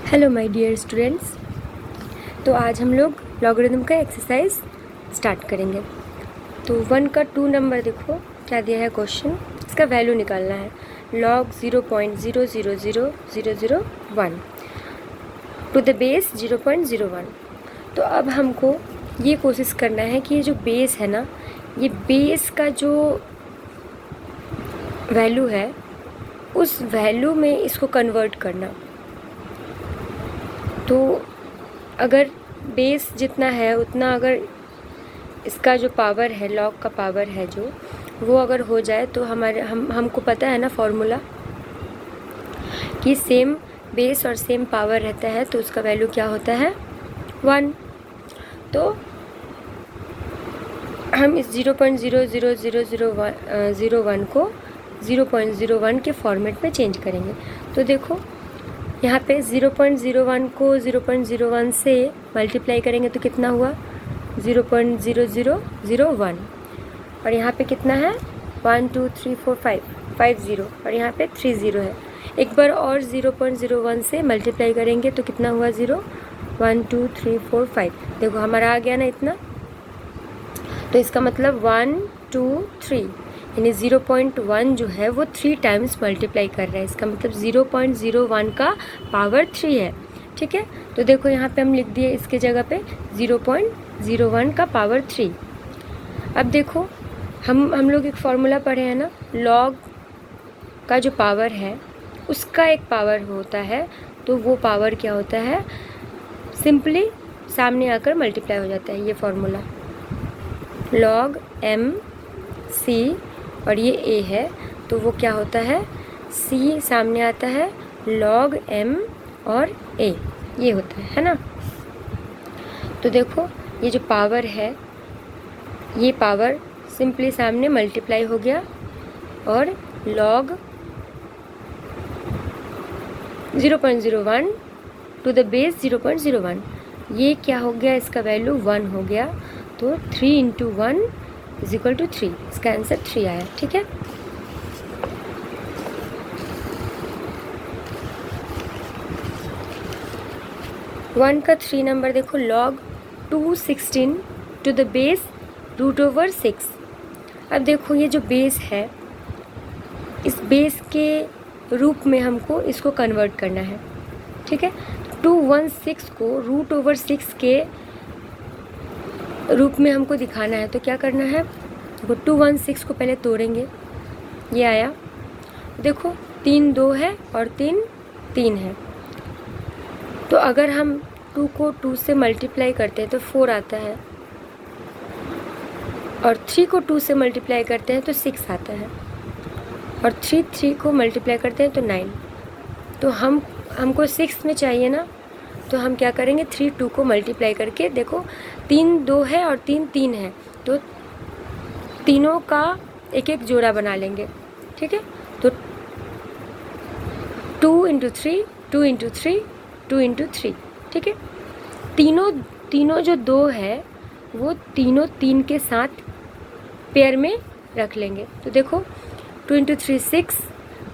Hello my dear students. तो आज हम लोग लॉगरिथम का एक्सरसाइज स्टार्ट करेंगे। तो 1 का 2 नंबर देखो क्या दिया है क्वेश्चन, इसका वैल्यू निकालना है। Log 0.000001 to the base 0.01। तो अब हमको ये कोशिश करना है कि ये जो बेस है ना, ये बेस का जो वैल्यू है उस वैल्यू में इसको कन्वर्ट करना। तो अगर बेस जितना है उतना अगर इसका जो पावर है, लॉग का पावर है जो, वो अगर हो जाए तो हमको पता है ना फॉर्मूला कि सेम बेस और सेम पावर रहता है तो उसका वैल्यू क्या होता है 1। तो हम इस 0.00001 को 0.01 के फॉर्मेट में चेंज करेंगे। तो देखो यहाँ पे 0.01 को 0.01 से मल्टीप्लाई करेंगे तो कितना हुआ 0.0001। और यहाँ पे कितना है 1 2 3 4 5 50 और यहाँ पे 30 है। एक बार और 0.01 से मल्टीप्लाई करेंगे तो कितना हुआ 0 1 2 3 4 5। देखो हमारा आ गया ना इतना। तो इसका मतलब 1 2 3 यानी 0.1 जो है वो 3 टाइम्स मल्टीप्लाई कर रहा है। इसका मतलब 0.01 का पावर 3 है। ठीक है, तो देखो यहाँ पे हम लिख दिए इसके जगह पे 0.01 का पावर 3। अब देखो हम लोग एक फॉर्मूला पढ़े हैं ना, लॉग का जो पावर है उसका एक पावर होता है। तो वो पावर क्या होता है, सिंपली सामने आकर मल्टीप्लाई हो जाता है। ये फॉर्मूला लॉग m c और ये a है तो वो क्या होता है, c सामने आता है log m और a, ये होता है ना। तो देखो ये जो पावर है, ये पावर सिंपली सामने मल्टीप्लाई हो गया और log 0.01 टू द बेस 0.01, ये क्या हो गया, इसका वैल्यू 1 हो गया। तो 3 × 1 = 3, इसका आंसर 3 आया। ठीक है, वन का 3 नंबर देखो log 216 टू द बेस √6। अब देखो ये जो बेस है, इस बेस के रूप में हमको इसको कन्वर्ट करना है। ठीक है, 216 को √6 के रूप में हमको दिखाना है। तो क्या करना है, देखो 216 को पहले तोड़ेंगे, ये आया। देखो 3 2 है और 3 3 है। तो अगर हम 2 को 2 से मल्टीप्लाई करते हैं तो 4 आता है और 3 को 2 से मल्टीप्लाई करते हैं तो 6 आता है और 3 को मल्टीप्लाई करते हैं तो 9। तो हमको 6 में चाहिए ना, तो हम क्या करेंगे 3 2 को मल्टीप्लाई करके, देखो 3 2 है और 3 3 है तो तीनों का एक एक जोड़ा बना लेंगे। ठीक है, तो 2 × 3 2 × 3 2 × 3। ठीक है, तीनों जो 2 है वो तीनों 3 के साथ पेयर में रख लेंगे। तो देखो 2 × 3 6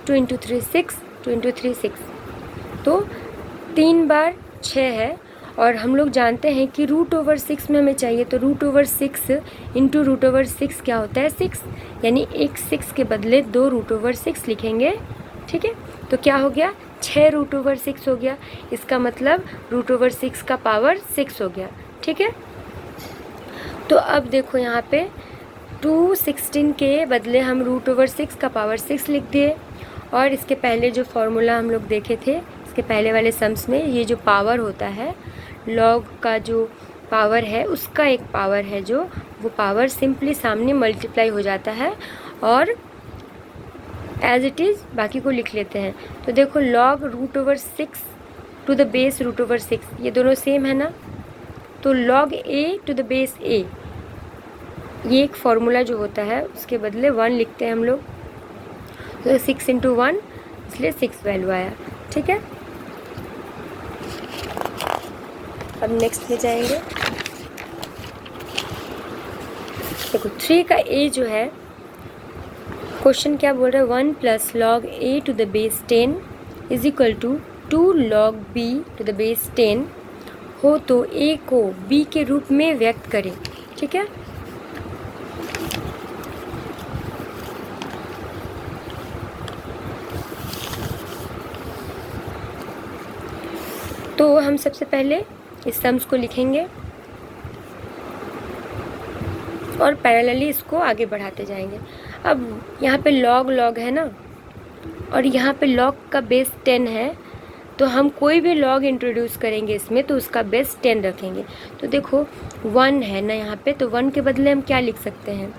2 × 3 6 2 × 3 6। तो 3 बार 6 है और हम लोग जानते हैं कि √6 में हमें चाहिए। तो √6 × √6 क्या होता है 6, यानी एक 6 के बदले 2 √6 लिखेंगे। ठीक है, तो क्या हो गया 6 √6 हो गया। इसका मतलब √6 का पावर 6 हो गया। ठीक है, तो अब देखो यहाँ पे 216 के बदले हम √6 का पावर 6 लिख दिए। और इसके पहले जो फॉर्मूला हम लोग देखे थे, इसके पहले वाले सम्स में, ये जो पावर होता है लॉग का जो पावर है उसका एक पावर है जो, वो पावर सिंपली सामने मल्टीप्लाई हो जाता है और एज इट इज़ बाकी को लिख लेते हैं। तो देखो log √6 टू द बेस √6, ये दोनों सेम है ना। तो log a to the base a, ये एक फॉर्मूला जो होता है उसके बदले 1 लिखते हैं हम लोग। तो 6 × 1 इसलिए 6 वैल्यू आया। ठीक है, अब नेक्स्ट में जाएंगे। देखो 3 का a जो है, क्वेश्चन क्या बोल रहा है, 1 + log a to the base 10 = 2 log b to the base 10 हो तो a को b के रूप में व्यक्त करें। ठीक है, तो हम सबसे पहले इस सम्स को लिखेंगे और पैरेलली इसको आगे बढ़ाते जाएंगे। अब यहाँ पे लॉग लॉग है ना, और यहाँ पे लॉग का बेस 10 है, तो हम कोई भी लॉग इंट्रोड्यूस करेंगे इसमें तो उसका बेस 10 रखेंगे। तो देखो 1 है ना यहाँ पे, तो 1 के बदले हम क्या लिख सकते हैं,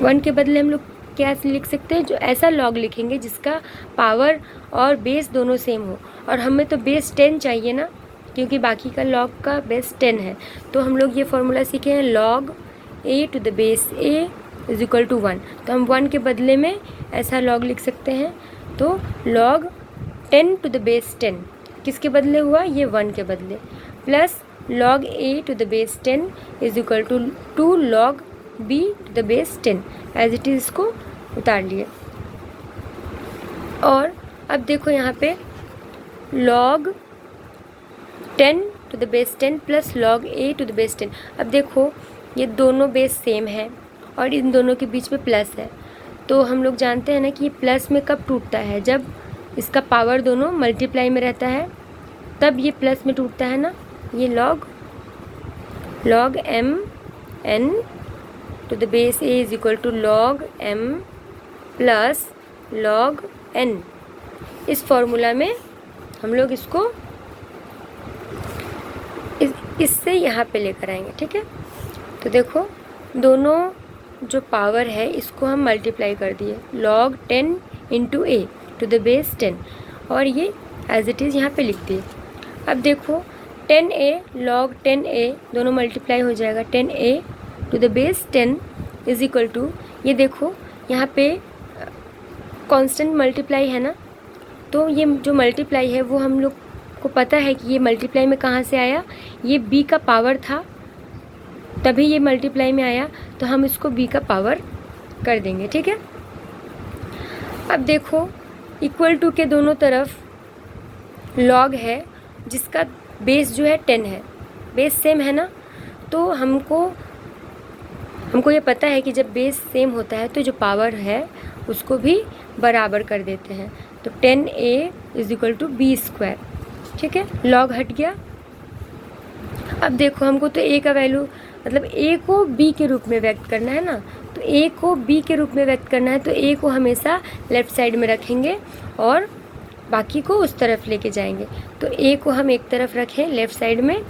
1 के बदले हम लोग क्या लिख सकते हैं, जो ऐसा लॉग लिखेंगे जिसका पावर और बेस दोनों सेम हो, और हमें तो बेस 10 चाहिए ना, क्योंकि बाकी का लॉग का बेस 10 है। तो हम लोग ये फॉर्मूला सीखे हैं, log a to the base a is equal to 1। तो हम 1 के बदले में ऐसा लॉग लिख सकते हैं, तो लॉग 10 टू द बेस 10 किसके बदले हुआ, ये 1 के बदले, plus log a to the base 10 is equal to 2 log b to the base 10 as it is, इसको उतार लिए। और अब देखो यहाँ पे log 10 to the base 10 plus log a to the base 10। अब देखो ये दोनों बेस सेम है और इन दोनों के बीच में प्लस है, तो हम लोग जानते हैं ना कि ये प्लस में कब टूटता है, जब इसका पावर दोनों मल्टीप्लाई में रहता है तब ये प्लस में टूटता है ना। ये log m n to the base a is equal to log m plus log n। इस फॉर्मूला में हम लोग इसको इससे यहाँ पे लेकर आएंगे। ठीक है, तो देखो दोनों जो पावर है इसको हम मल्टीप्लाई कर दिए, log 10 into a to the base 10, और ये एज इट इज़ यहाँ पे लिख दिए। अब देखो 10a लॉग 10a दोनों मल्टीप्लाई हो जाएगा, 10a to the base 10 is equal to, ये देखो यहाँ पे कांस्टेंट मल्टीप्लाई है ना, तो ये जो मल्टीप्लाई है वो हम लोग को पता है कि ये मल्टीप्लाई में कहाँ से आया, ये b का पावर था तभी ये मल्टीप्लाई में आया, तो हम इसको b का पावर कर देंगे। ठीक है, अब देखो इक्वल टू के दोनों तरफ लॉग है जिसका बेस जो है 10 है, बेस सेम है ना, तो हमको ये पता है कि जब बेस सेम होता है तो जो पावर है उसको भी बराबर कर देते हैं। तो 10a is equal to b square. ठीक है, लॉग हट गया। अब देखो हमको तो a का वैल्यू मतलब a को b के रूप में व्यक्त करना है ना, तो a को b के रूप में व्यक्त करना है, तो a को हमेशा लेफ़्ट साइड में रखेंगे और बाकी को उस तरफ लेके जाएंगे। तो a को हम एक तरफ रखें लेफ़्ट साइड में,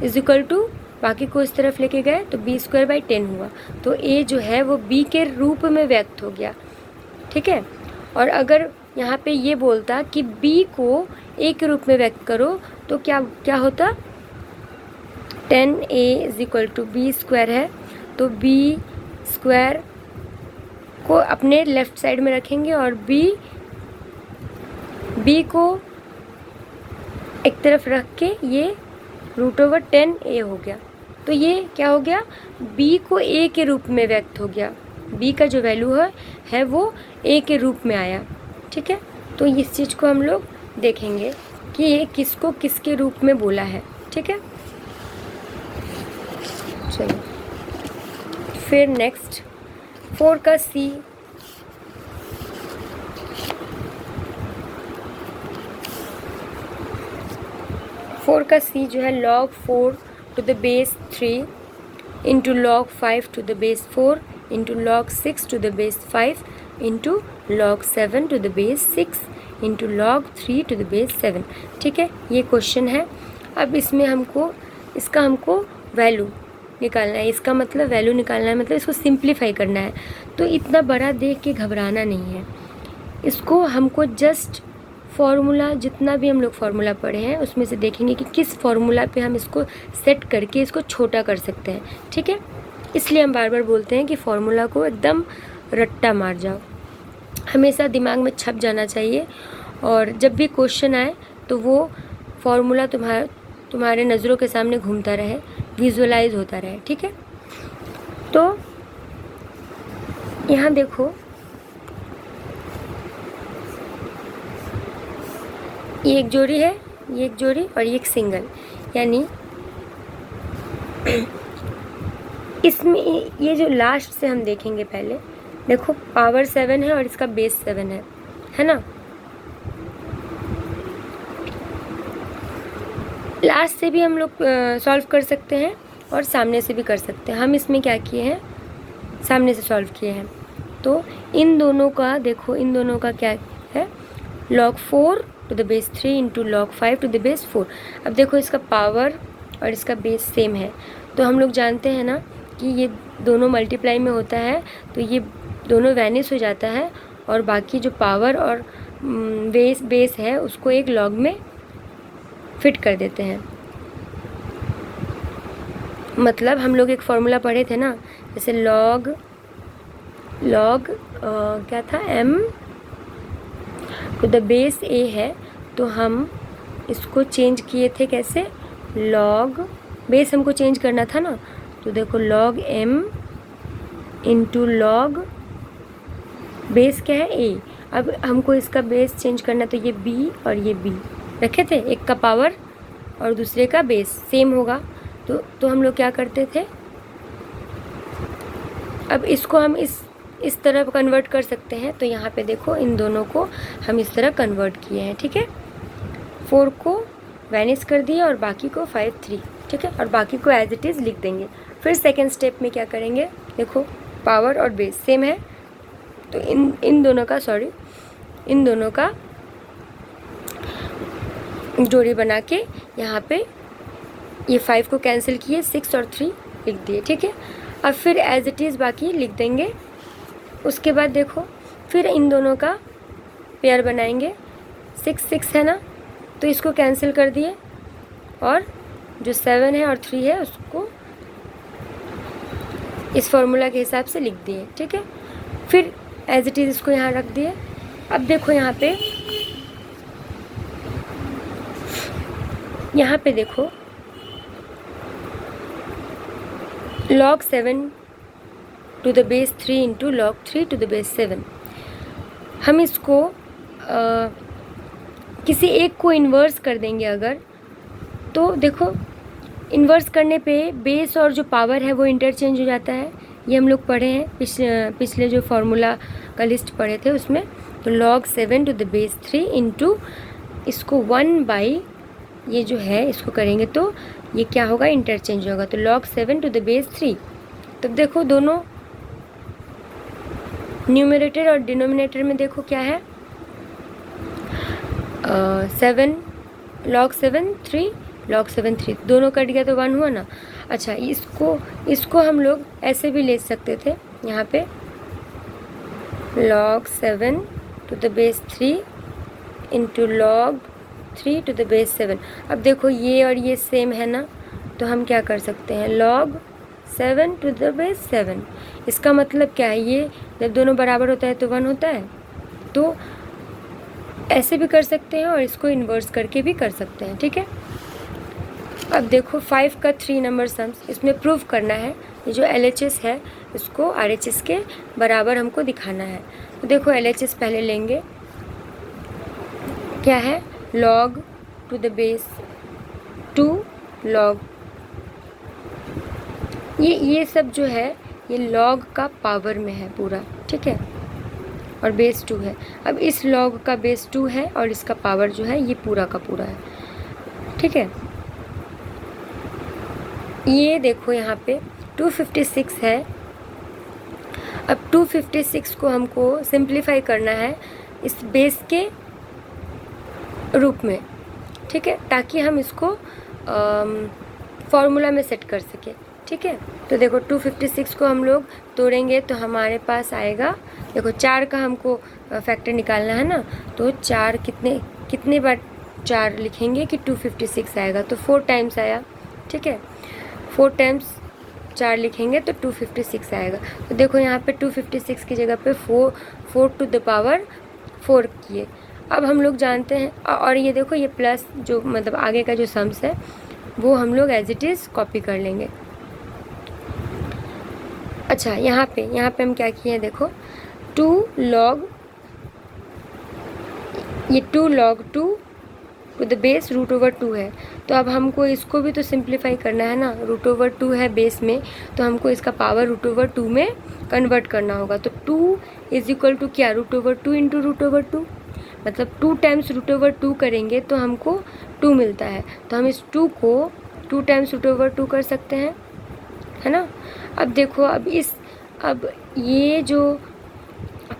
इज इक्वल टू बाकी को इस तरफ लेके गए तो b स्क्वायर बाई 10 हुआ, तो a जो है वो b के रूप में व्यक्त हो गया। ठीक है, और अगर यहाँ पे ये बोलता कि b को a के रूप में व्यक्त करो तो क्या होता, 10a is equal to b square है, तो b स्क्वायर को अपने लेफ़्ट साइड में रखेंगे और b को एक तरफ रख के ये रूट ओवर 10a हो गया। तो ये क्या हो गया, b को a के रूप में व्यक्त हो गया, b का जो वैल्यू है वो a के रूप में आया। ठीक है, तो इस चीज़ को हम लोग देखेंगे कि ये किसको किसके रूप में बोला है। ठीक है, चलो फिर नेक्स्ट 4 का c, जो है log 4 to the base 3 into log 5 to the base 4 into log 6 to the base 5 into log 7 to the base 6 into log 3 to the base 7। ठीक है, ये क्वेश्चन है। अब इसमें इसका हमको वैल्यू निकालना है, इसका मतलब वैल्यू निकालना है, मतलब इसको सिंप्लीफाई करना है। तो इतना बड़ा देख के घबराना नहीं है, इसको हमको जस्ट फार्मूला, जितना भी हम लोग फार्मूला पढ़े हैं उसमें से देखेंगे कि किस फार्मूला पे हम इसको सेट करके इसको छोटा कर सकते हैं। ठीक है, इसलिए हम बार बार बोलते हैं कि फार्मूला को एकदम रट्टा मार जाओ, हमेशा दिमाग में छप जाना चाहिए, और जब भी क्वेश्चन आए तो वो फार्मूला तुम्हारे नज़रों के सामने घूमता रहे, विजुअलाइज होता रहे। ठीक है, तो यहाँ देखो ये एक जोड़ी है, ये एक जोड़ी और ये एक सिंगल, यानी इसमें ये जो लास्ट से हम देखेंगे पहले, देखो पावर 7 है और इसका बेस 7 है ना। लास्ट से भी हम लोग सॉल्व कर सकते हैं और सामने से भी कर सकते हैं। हम इसमें क्या किए हैं, सामने से सॉल्व किए हैं। तो इन दोनों का देखो, इन दोनों का क्या है, log 4 to the base 3 into log 5 to the base 4। अब देखो इसका पावर और इसका बेस सेम है, तो हम लोग जानते हैं ना कि ये दोनों मल्टीप्लाई में होता है, तो ये दोनों वैनिश हो जाता है और बाकी जो पावर और बेस है उसको एक लॉग में फिट कर देते हैं। मतलब हम लोग एक फॉर्मूला पढ़े थे ना, जैसे लॉग क्या था, m to the base a है, तो हम इसको चेंज किए थे कैसे, लॉग बेस हमको चेंज करना था ना, तो देखो log m into log base क्या है a। अब हमको इसका बेस चेंज करना, तो ये b और ये b रखे थे, एक का पावर और दूसरे का बेस सेम होगा, तो हम लोग क्या करते थे, अब इसको हम इस तरह कन्वर्ट कर सकते हैं। तो यहाँ पे देखो इन दोनों को हम इस तरह कन्वर्ट किए हैं, ठीक है। 4 को वैनिश कर दिए और बाकी को 5 3, ठीक है, और बाकी को एज इट इज़ लिख देंगे। फिर सेकेंड स्टेप में क्या करेंगे, देखो पावर और बेस सेम है, तो इन दोनों का जोड़ी बना के यहाँ पे ये 5 को कैंसिल किए, 6 और 3 लिख दिए, ठीक है। अब फिर एज इट इज़ बाकी लिख देंगे। उसके बाद देखो फिर इन दोनों का पेयर बनाएंगे, 6 6 है ना, तो इसको कैंसिल कर दिए और जो 7 है और 3 है उसको इस फॉर्मूला के हिसाब से लिख दिए, ठीक है। फिर एज इट इज़ इसको यहाँ रख दिए। अब देखो यहाँ पे देखो log 7 to the base 3 into log 3 to the base 7। हम इसको किसी एक को इन्वर्स कर देंगे अगर, तो देखो इन्वर्स करने पे बेस और जो पावर है वो इंटरचेंज हो जाता है। ये हम लोग पढ़े हैं पिछले जो फार्मूला का लिस्ट पढ़े थे उसमें। तो log 7 to the base 3 into इसको 1 बाई ये जो है इसको करेंगे तो ये क्या होगा, इंटरचेंज होगा। तो log 7 टू द बेस 3। तब देखो दोनों न्यूमरेटर और डिनोमिनेटर में देखो क्या है, 7 log 7 3 log 7 3, दोनों कट गया तो 1 हुआ ना। अच्छा, इसको हम लोग ऐसे भी ले सकते थे, यहाँ पे log 7 to the base 3 into log 3 to the base 7। अब देखो ये और ये सेम है ना, तो हम क्या कर सकते हैं, log 7 टू द बेस 7। इसका मतलब क्या है, ये जब दोनों बराबर होता है तो 1 होता है। तो ऐसे भी कर सकते हैं और इसको इन्वर्स करके भी कर सकते हैं, ठीक है। अब देखो 5 का 3 नंबर सम्स, इसमें प्रूव करना है। ये जो LHS है इसको RHS के बराबर हमको दिखाना है। तो देखो LHS पहले लेंगे, क्या है, log to the base 2 log, ये सब जो है ये log का पावर में है पूरा, ठीक है, और बेस 2 है। अब इस log का बेस 2 है और इसका पावर जो है ये पूरा का पूरा है, ठीक है। ये देखो यहाँ पे 256 है। अब 256 को हमको सिंप्लीफाई करना है इस बेस के रूप में, ठीक है, ताकि हम इसको फॉर्मूला में सेट कर सके, ठीक है। तो देखो 256 को हम लोग तोड़ेंगे तो हमारे पास आएगा, देखो 4 का हमको फैक्टर निकालना है ना, तो 4 कितने बार 4 लिखेंगे कि 256 आएगा, तो 4 टाइम्स आया, ठीक है। 4 टाइम्स 4 लिखेंगे तो 256 आएगा। तो देखो यहाँ पे 256 की जगह पे 4 टू द पावर 4 किए। अब हम लोग जानते हैं, और ये देखो ये प्लस जो मतलब आगे का जो सम्स है वो हम लोग एज इट इज़ कॉपी कर लेंगे। अच्छा, यहाँ पे हम क्या किए हैं, देखो 2 log 2 टू द बेस √2 है। तो अब हमको इसको भी तो सिंप्लीफाई करना है ना, √2 है बेस में, तो हमको इसका पावर √2 में कन्वर्ट करना होगा। तो 2 इज इक्वल टू क्या, √2 इंटू √2, मतलब 2 टाइम्स √2 करेंगे तो हमको 2 मिलता है। तो हम इस 2 को 2 टाइम्स √2 कर सकते हैं, है ना। अब देखो, अब ये जो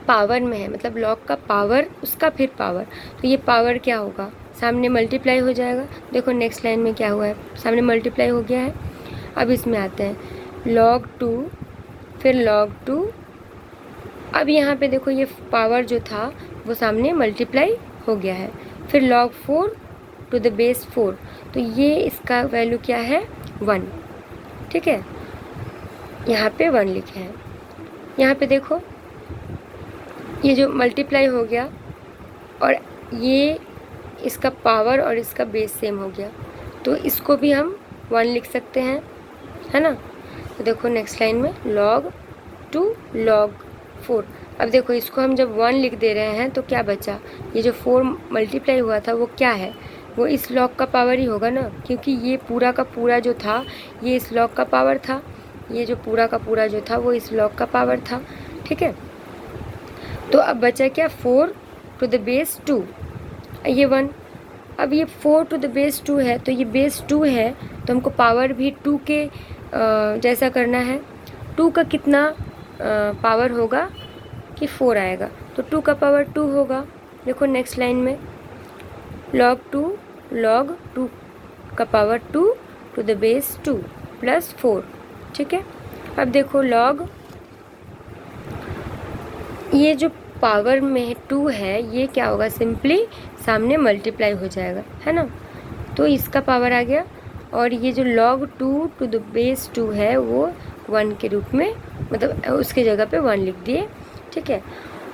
पावर में है, मतलब लॉग का पावर, उसका फिर पावर, तो ये पावर क्या होगा, सामने मल्टीप्लाई हो जाएगा। देखो नेक्स्ट लाइन में क्या हुआ है, सामने मल्टीप्लाई हो गया है। अब इसमें आते हैं log 2, फिर log 2। अब यहाँ पे देखो ये पावर जो था वो सामने मल्टीप्लाई हो गया है। फिर log 4 टू द बेस 4, तो ये इसका वैल्यू क्या है, 1। ठीक है, यहाँ पे 1 लिखे हैं। यहाँ पे देखो ये जो मल्टीप्लाई हो गया और ये इसका पावर और इसका बेस सेम हो गया, तो इसको भी हम 1 लिख सकते हैं, है ना। तो देखो नेक्स्ट लाइन में log 2 log 4। अब देखो इसको हम जब 1 लिख दे रहे हैं तो क्या बचा, ये जो 4 मल्टीप्लाई हुआ था वो क्या है, वो इस लॉग का पावर ही होगा ना, क्योंकि ये पूरा का पूरा जो था ये इस लॉग का पावर था, ये जो पूरा का पूरा जो था वो इस लॉग का पावर था। ठीक है, तो अब बचा क्या, 4 टू द बेस 2, ये 1। अब ये 4 टू द बेस 2 है, तो ये बेस 2 है, तो हमको पावर भी 2 के जैसा करना है। 2 का कितना पावर होगा कि 4 आएगा, तो 2 का पावर 2 होगा। देखो नेक्स्ट लाइन में log 2 का power 2 to the base 2 plus 4। ठीक है, अब देखो log, ये जो पावर में 2 है ये क्या होगा, सिंपली सामने मल्टीप्लाई हो जाएगा, है ना। तो इसका पावर आ गया, और ये जो log 2 टू द बेस 2 है वो 1 के रूप में, मतलब उसके जगह पे 1 लिख दिए। ठीक है,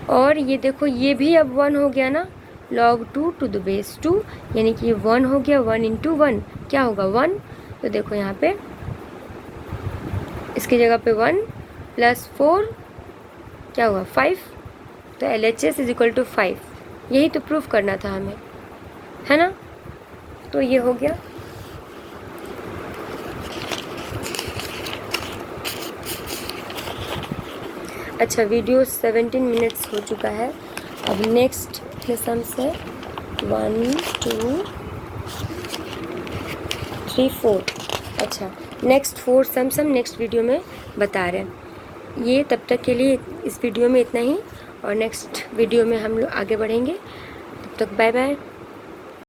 और ये देखो ये भी अब 1 हो गया ना, log 2 टू द बेस 2, यानी कि ये 1 हो गया, 1 इंटू 1 क्या होगा, 1। तो देखो यहाँ पे इसकी जगह पे 1 प्लस 4 क्या हुआ, 5। तो LHS इज इक्वल टू 5, यही तो प्रूफ करना था हमें, है ना। तो ये हो गया। अच्छा, वीडियो 17 मिनट्स हो चुका है। अब नेक्स्ट के सम्स है 1 2 3 4। अच्छा, नेक्स्ट 4 सम्स हम नेक्स्ट वीडियो में बता रहे हैं। ये तब तक के लिए इस वीडियो में इतना ही, और नेक्स्ट वीडियो में हम लोग आगे बढ़ेंगे। तब तक बाय बाय।